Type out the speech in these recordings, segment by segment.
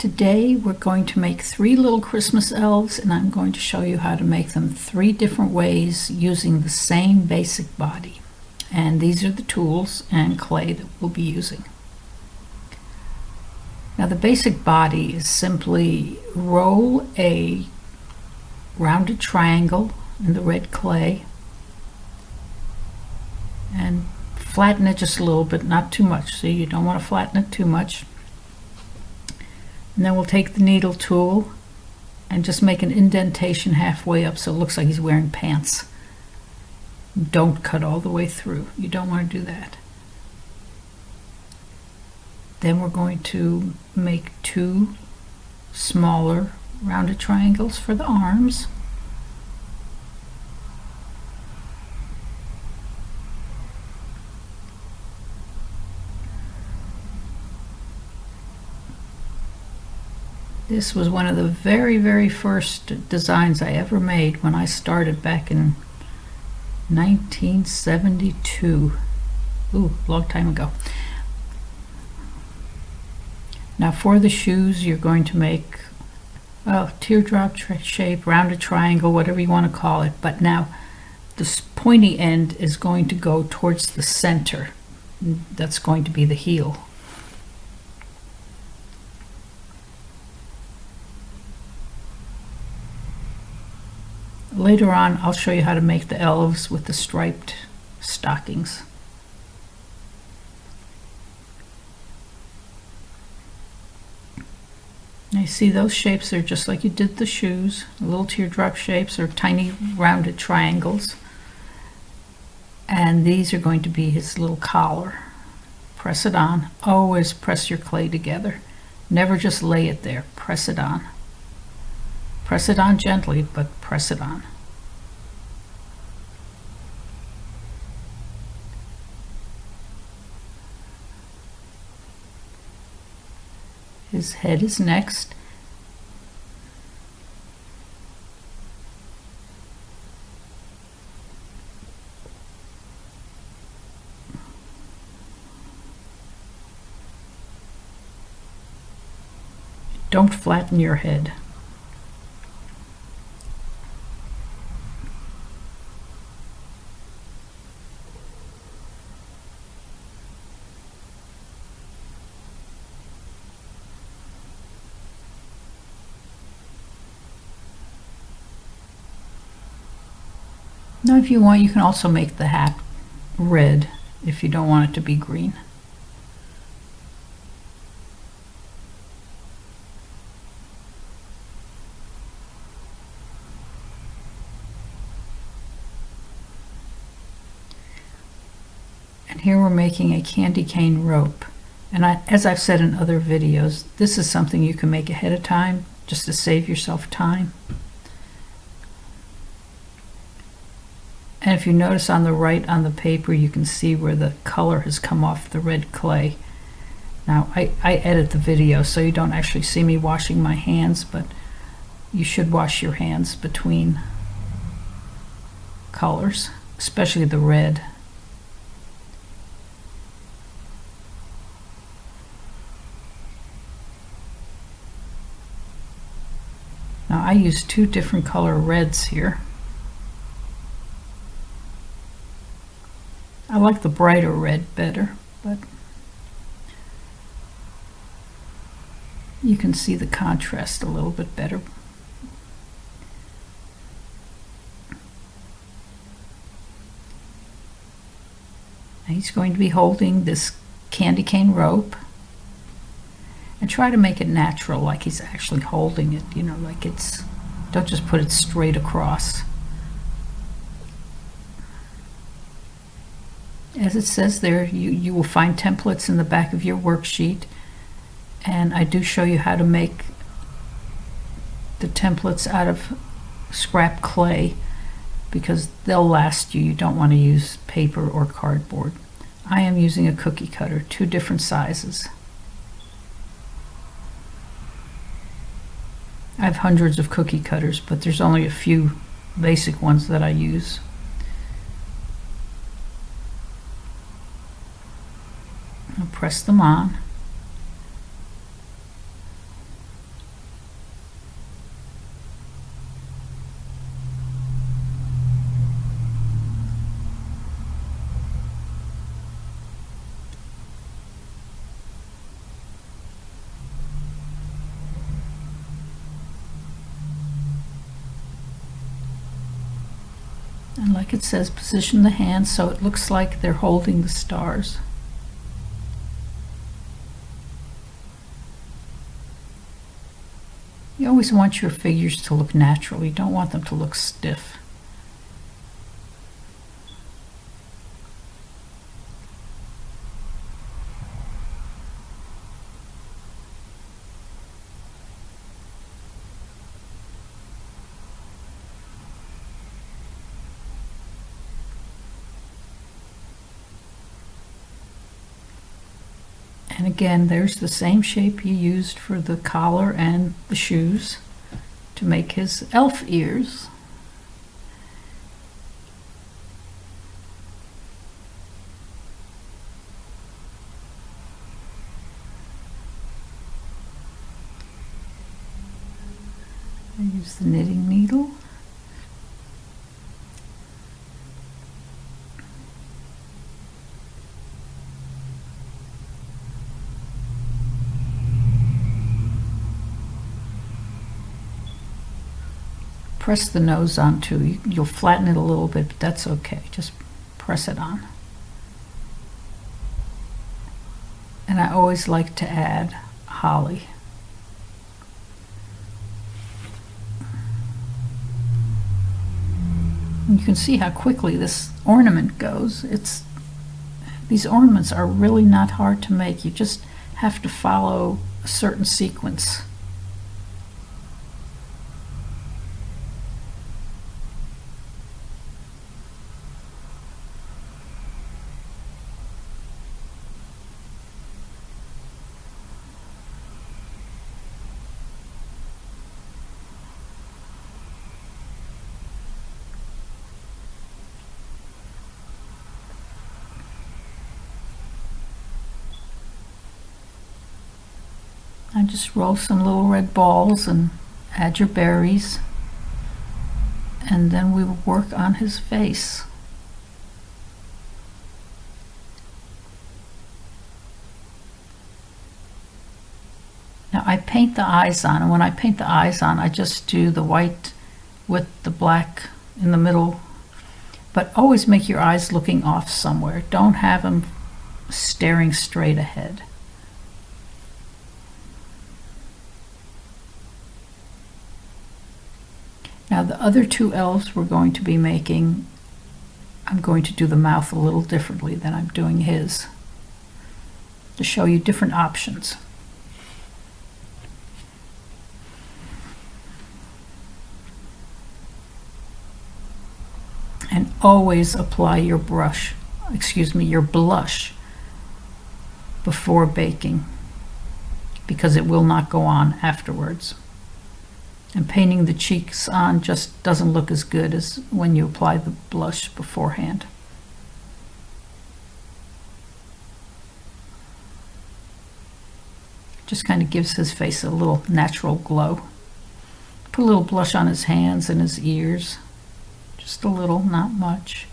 Today we're going to make 3 little Christmas elves, and I'm going to show you how to make them 3 different ways using the same basic body. And these are the tools and clay that we'll be using. Now the basic body is simply roll a rounded triangle in the red clay and flatten it just a little bit, not too much. So you don't want to flatten it too much. And then we'll take the needle tool and just make an indentation halfway up so it looks like he's wearing pants. Don't cut all the way through. You don't want to do that. Then we're going to make 2 smaller rounded triangles for the arms. This was one of the very first designs I ever made when I started back in 1972. Ooh, long time ago. Now for the shoes, you're going to make a teardrop shape, rounded triangle, whatever you want to call it. But now this pointy end is going to go towards the center. That's going to be the heel. Later on, I'll show you how to make the elves with the striped stockings. Now you see those shapes are just like you did the shoes, little teardrop shapes or tiny rounded triangles. And these are going to be his little collar. Press it on. Always press your clay together. Never just lay it there. Press it on. Press it on gently, but press it on. His head is next. Don't flatten your head. Now if you want, you can also make the hat red if you don't want it to be green. And here we're making a candy cane rope. And as I've said in other videos, this is something you can make ahead of time just to save yourself time. And if you notice on the right on the paper, you can see where the color has come off the red clay. Now, I edit the video, so you don't actually see me washing my hands, but you should wash your hands between colors, especially the red. Now, I use 2 different color reds here. I like the brighter red better, but you can see the contrast a little bit better. Now he's going to be holding this candy cane rope, and try to make it natural, like he's actually holding it, you know, like it's, don't just put it straight across. As it says there, you will find templates in the back of your worksheet, and I do show you how to make the templates out of scrap clay because they'll last you. You don't want to use paper or cardboard. I am using a cookie cutter, 2 different sizes. I have hundreds of cookie cutters, but there's only a few basic ones that I use. I'll press them on. And like it says, position the hands so it looks like they're holding the stars. You always want your figures to look natural. You don't want them to look stiff. And again, there's the same shape you used for the collar and the shoes to make his elf ears. I use the knitting needle. Press the nose on too. You'll flatten it a little bit, but that's okay. Just press it on. And I always like to add holly. And you can see how quickly this ornament goes. These ornaments are really not hard to make. You just have to follow a certain sequence. And just roll some little red balls and add your berries, and then we will work on his face. Now I paint the eyes on, and when I paint the eyes on, I just do the white with the black in the middle, but always make your eyes looking off somewhere. Don't have them staring straight ahead. Now the other two elves we're going to be making, I'm going to do the mouth a little differently than I'm doing his, to show you different options. And always apply your blush before baking, because it will not go on afterwards. And painting the cheeks on just doesn't look as good as when you apply the blush beforehand. Just kind of gives his face a little natural glow. Put a little blush on his hands and his ears. Just a little, not much.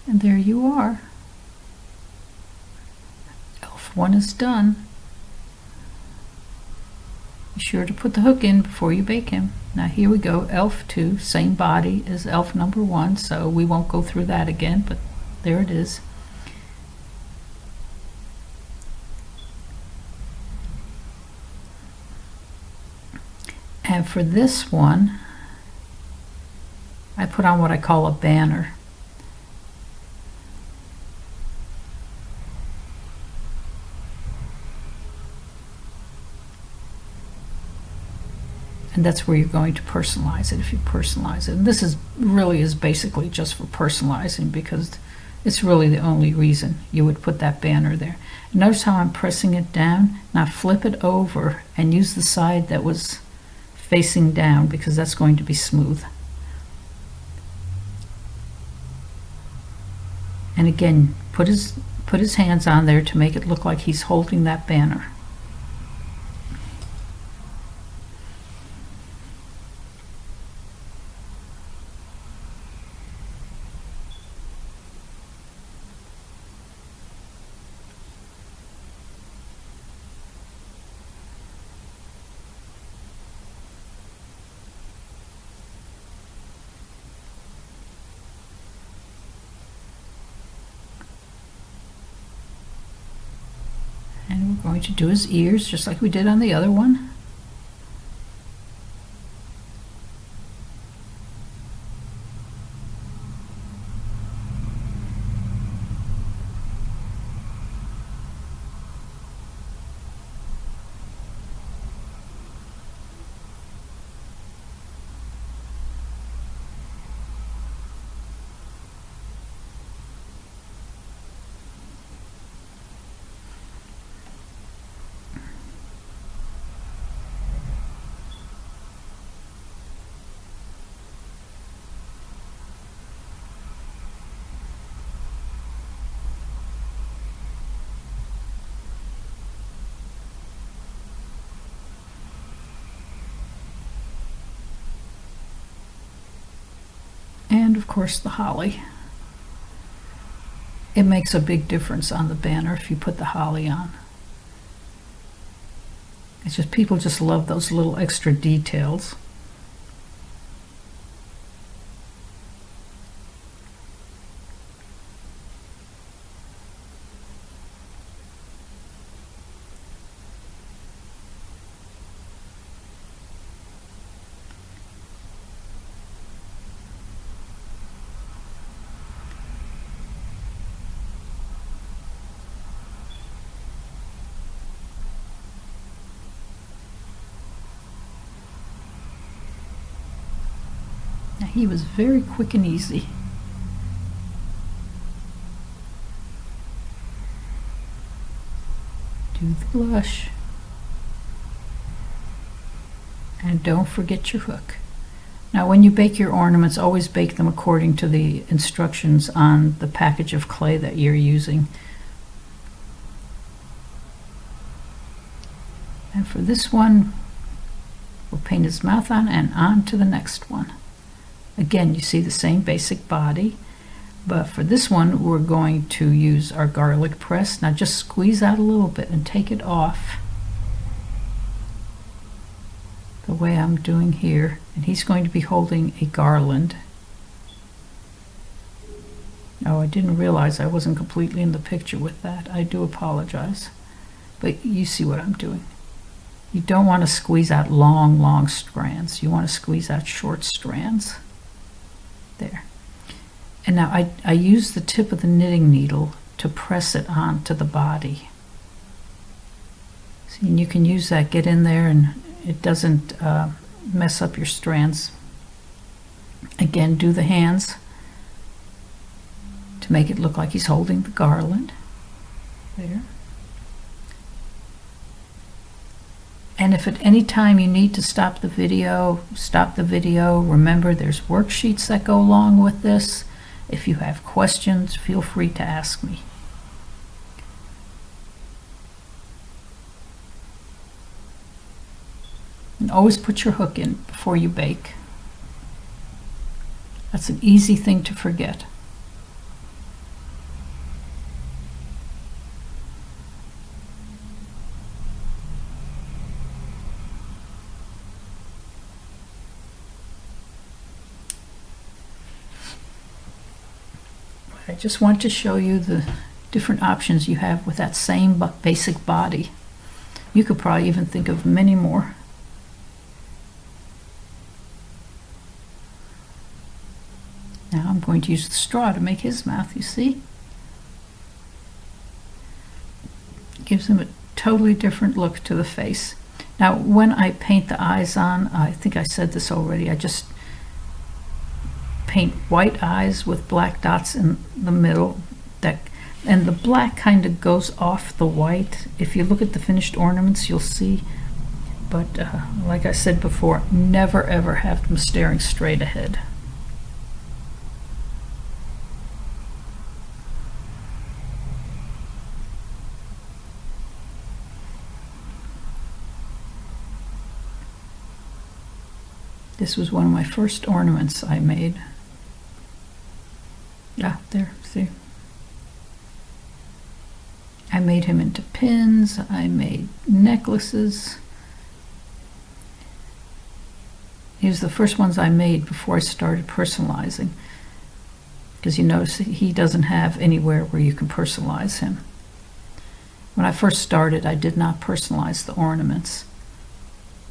And there you are. Elf 1 is done. Be sure to put the hook in before you bake him. Now here we go, Elf 2, same body as Elf number 1, so we won't go through that again, but there it is. And for this one, I put on what I call a banner. And that's where you're going to personalize it if you personalize it. And this is basically just for personalizing, because it's really the only reason you would put that banner there. Notice how I'm pressing it down. Now flip it over and use the side that was facing down, because that's going to be smooth. And again, put his hands on there to make it look like he's holding that banner. And we're going to do his ears just like we did on the other one. And of course the holly. It makes a big difference on the banner if you put the holly on. It's just, people just love those little extra details. Now, he was very quick and easy. Do the blush. And don't forget your hook. Now, when you bake your ornaments, always bake them according to the instructions on the package of clay that you're using. And for this one, we'll paint his mouth on and on to the next one. Again, you see the same basic body, but for this one, we're going to use our garlic press. Now just squeeze out a little bit and take it off the way I'm doing here. And he's going to be holding a garland. Oh, I didn't realize I wasn't completely in the picture with that. I do apologize, but you see what I'm doing. You don't want to squeeze out long strands. You want to squeeze out short strands. There. And now I use the tip of the knitting needle to press it onto the body. See, and you can use that, get in there, and it doesn't mess up your strands. Again, do the hands to make it look like he's holding the garland. There. And if at any time you need to stop the video, stop the video. Remember, there's worksheets that go along with this. If you have questions, feel free to ask me. And always put your hook in before you bake. That's an easy thing to forget. I just want to show you the different options you have with that same basic body. You could probably even think of many more. Now I'm going to use the straw to make his mouth, you see? Gives him a totally different look to the face. Now when I paint the eyes on, I think I said this already, I just paint white eyes with black dots in the middle, and the black kind of goes off the white. If you look at the finished ornaments, you'll see. But like I said before, never ever have them staring straight ahead. This was one of my first ornaments I made. Ah, there, see? I made him into pins, I made necklaces. He was the first ones I made before I started personalizing. Because you notice he doesn't have anywhere where you can personalize him. When I first started, I did not personalize the ornaments.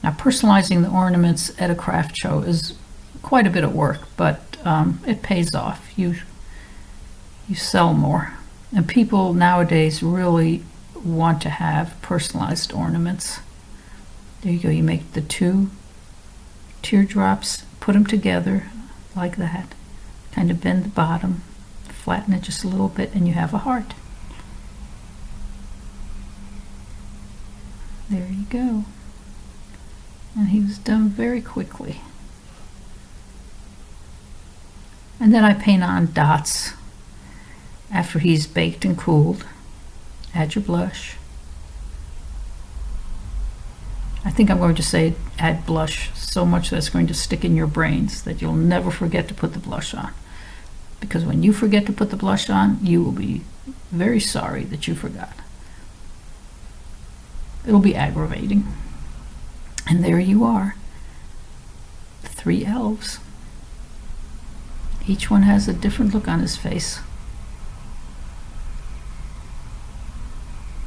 Now, personalizing the ornaments at a craft show is quite a bit of work, but it pays off. You sell more. And people nowadays really want to have personalized ornaments. There you go. You make the 2 teardrops, put them together like that. Kind of bend the bottom, flatten it just a little bit, and you have a heart. There you go. And he was done very quickly. And then I paint on dots after he's baked and cooled. Add your blush. I think I'm going to say add blush so much that it's going to stick in your brains that you'll never forget to put the blush on. Because when you forget to put the blush on, you will be very sorry that you forgot. It'll be aggravating. And there you are. 3 elves. Each one has a different look on his face.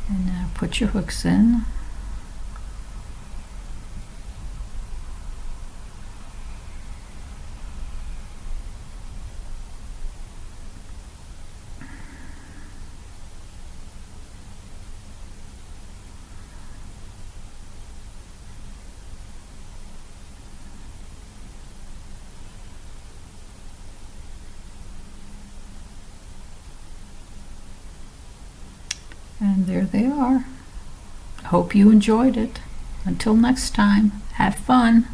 And now put your hooks in. And there they are. Hope you enjoyed it. Until next time, have fun.